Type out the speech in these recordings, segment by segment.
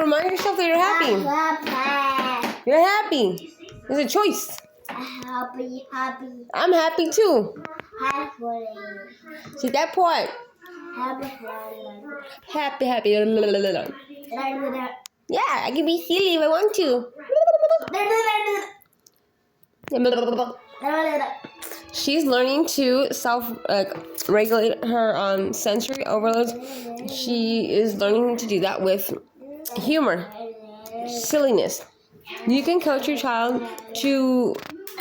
remind yourself that you're happy. You're happy. It's a choice. Happy. I'm happy too. Happy. See that part? Happy. Yeah, I can be silly if I want to. She's learning to self-regulate her sensory overloads. She is learning to do that with humor, silliness. You can coach your child to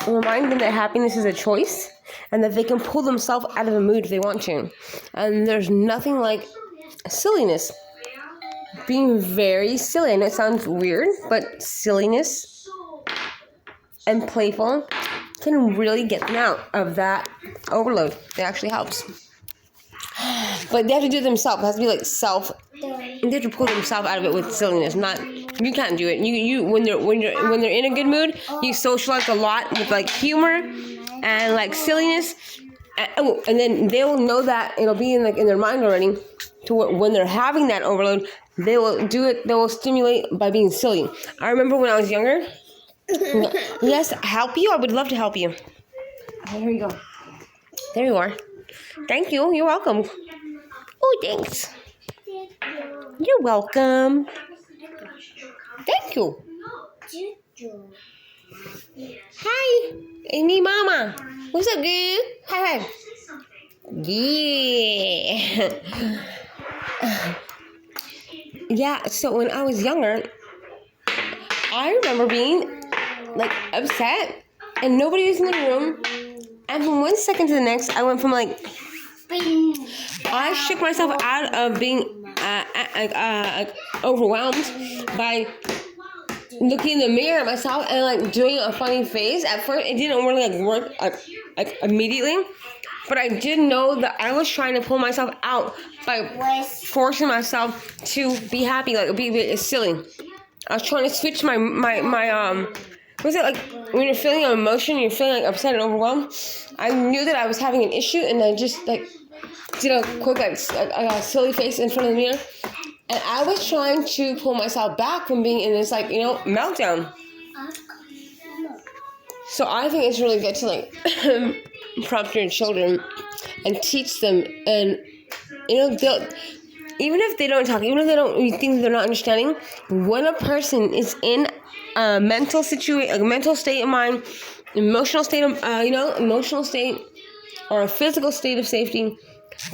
remind them that happiness is a choice and that they can pull themselves out of a mood if they want to. And there's nothing like silliness. Being very silly. I know it sounds weird, but silliness and playful can really get them out of that overload. It actually helps. But they have to do it themselves. It has to be like they have to pull themselves out of it with silliness. Not you can't do it. You when they're in a good mood, you socialize a lot with like humor and like silliness, and then they will know that it'll be in their mind already. To when they're having that overload, they will do it. They will stimulate by being silly. I remember when I was younger. Yes, help you? I would love to help you. Oh, here you go. There you are. Thank you. You're welcome. Oh, thanks. You're welcome. Thank you. Hi. It's me, Mama. What's up, dude? Hi. Yeah. Yeah, so when I was younger, I remember being upset and nobody was in the room, and from one second to the next I went from I shook myself out of being overwhelmed by looking in the mirror at myself and doing a funny face. At first it didn't really work immediately, but I did know that I was trying to pull myself out by forcing myself to be happy, be silly. I was trying to switch my what's it when you're feeling an emotion, you're feeling upset and overwhelmed. I knew that I was having an issue, and I just did a quick silly face in front of the mirror, and I was trying to pull myself back from being in this meltdown. So I think it's really good to prompt your children and teach them, and they'll. Even if they don't talk, even if you think they're not understanding, when a person is in a mental situation, a mental state of mind, emotional state of, emotional state, or a physical state of safety,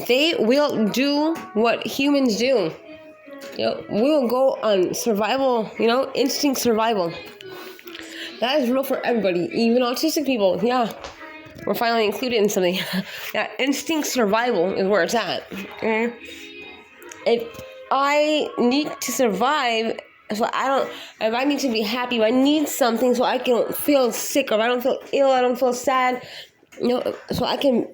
they will do what humans do. We will go on survival, instinct survival. That is real for everybody, even autistic people. Yeah, we're finally included in something. Yeah, instinct survival is where it's at. Okay? If I need to survive, if I need to be happy, if I need something so I can feel sick, or if I don't feel ill, I don't feel sad, so I can,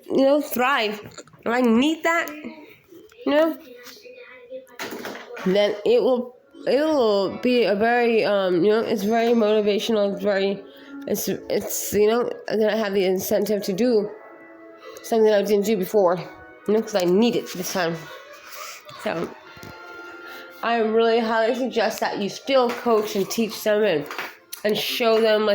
thrive. If I need that, then it will be a very, it's very motivational. It's then I have the incentive to do something that I didn't do before, because I need it this time. So I really highly suggest that you still coach and teach them and show them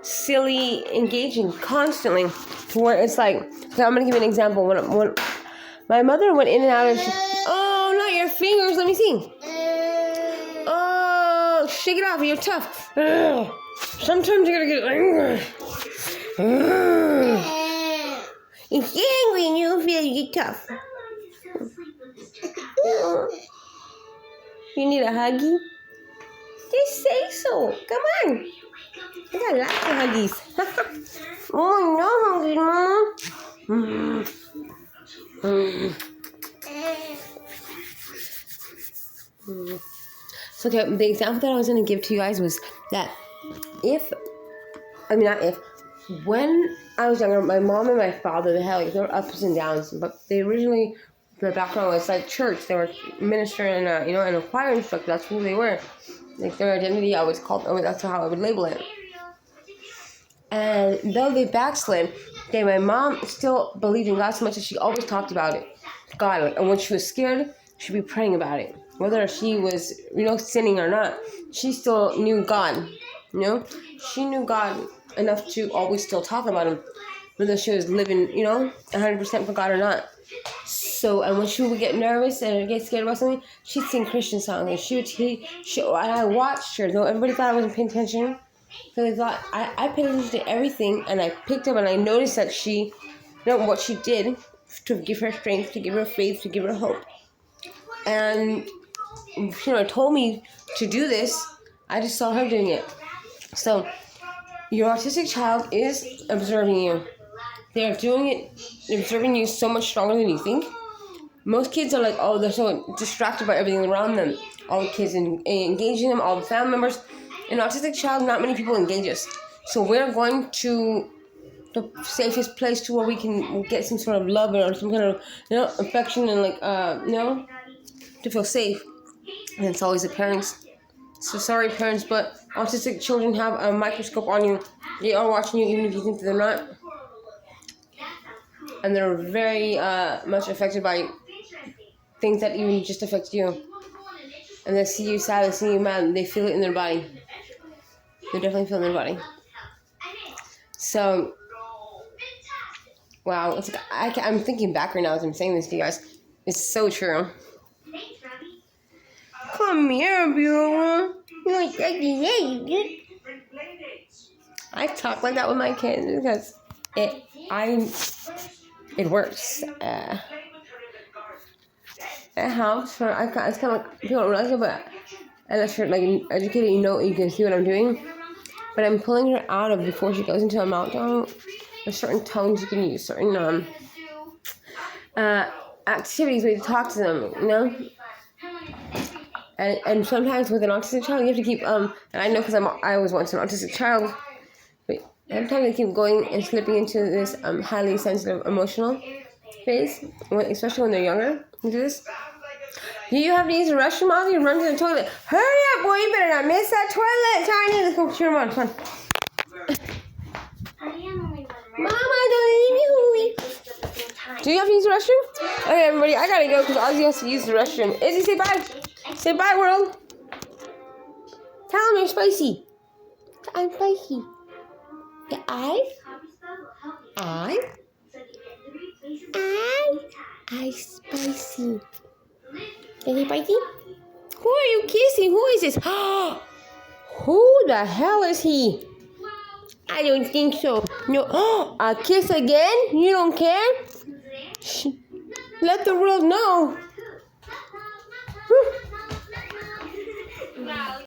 silly engaging constantly, to where it's I'm gonna give you an example. When my mother went in and out of not your fingers, let me see. Oh, shake it off, you're tough. Sometimes you gotta get angry. If you're angry and you don't feel you get tough. You need a huggy? Just say so. Come on. I got lots of huggies. Oh, no huggies, Mama. So the example that I was going to give to you guys was that when I was younger, my mom and my father, they had there were ups and downs, but they originally, their background was church. They were minister and and a choir instructor. That's who they were. Their identity, that's how I would label it. And though they backslid, my mom still believed in God so much that she always talked about it. God, and when she was scared, she'd be praying about it. whether she was, sinning or not, she still knew God. She knew God enough to always still talk about him, whether she was living, 100% for God or not. So, and when she would get nervous and get scared about something, she'd sing Christian songs. And and I watched her, though everybody thought I wasn't paying attention. Because I thought, I paid attention to everything, and I picked up and I noticed that she, what she did to give her strength, to give her faith, to give her hope. And, told me to do this. I just saw her doing it. So, your autistic child is observing you. They're doing it, observing you so much stronger than you think. Most kids are like, they're so distracted by everything around them. All the kids engaging them, all the family members. An autistic child, not many people engage us. So we're going to the safest place to where we can get some sort of love or some kind of, affection and to feel safe. And it's always the parents. So sorry, parents, but autistic children have a microscope on you. They are watching you even if you think they're not. And they're very much affected by things that even just affect you. And they see you sad, they see you mad, and they feel it in their body. They definitely feel it in their body. So, wow, it's like I'm thinking back right now as I'm saying this to you guys. It's so true. Come here, beautiful. I talk like that with my kids because it works. It helps. It's kind of like people don't realize it, but unless you're like educated, you can see what I'm doing. But I'm pulling her out of before she goes into a meltdown. There's certain tones you can use, certain activities where you talk to them, And sometimes with an autistic child, you have to keep and I know because I was once an autistic child. But sometimes they keep going and slipping into this highly sensitive, emotional phase, especially when they're younger. Into this. Do you have to use the restroom? I'll you run to the toilet. Hurry up, boy! You better not miss that toilet, Tiny. Let's go cheer him on. Come on. Mama, don't leave me. Do you have to use the restroom? Okay, everybody, I gotta go because Ozzy has to use the restroom. Izzy, say bye. Say bye, world. Tell him you're spicy. I'm spicy. The I spicy. Is he spicy? Who are you kissing? Who is this? Who the hell is he? I don't think so. No. A kiss again? You don't care? Let the world know.